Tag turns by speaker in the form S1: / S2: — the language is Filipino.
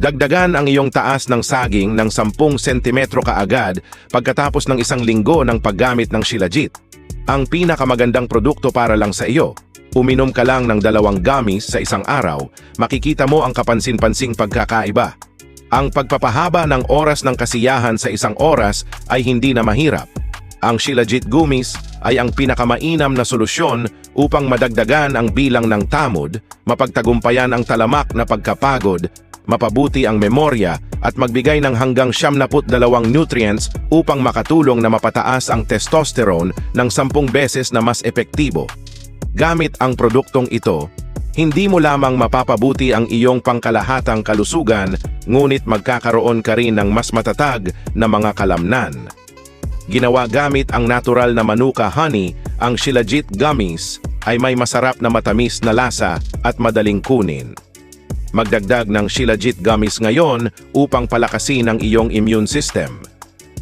S1: Dagdagan ang iyong taas ng saging ng 10 sentimetro kaagad pagkatapos ng 1 linggo ng paggamit ng Shilajit. Ang pinakamagandang produkto para lang sa iyo. Uminom ka lang ng 2 gummies sa isang araw, makikita mo ang kapansin-pansing pagkakaiba. Ang pagpapahaba ng oras ng kasiyahan sa 1 oras ay hindi na mahirap. Ang Shilajit Gummies ay ang pinakamainam na solusyon upang madagdagan ang bilang ng tamod, mapagtagumpayan ang talamak na pagkapagod, mapabuti ang memorya at magbigay ng hanggang 72 nutrients upang makatulong na mapataas ang testosterone ng 10 beses na mas epektibo. Gamit ang produktong ito, hindi mo lamang mapapabuti ang iyong pangkalahatang kalusugan, ngunit magkakaroon ka rin ng mas matatag na mga kalamnan. Ginawa gamit ang natural na manuka honey, ang Shilajit Gummies ay may masarap na matamis na lasa at madaling kunin. Magdagdag ng Shilajit Gummies ngayon upang palakasin ang iyong immune system.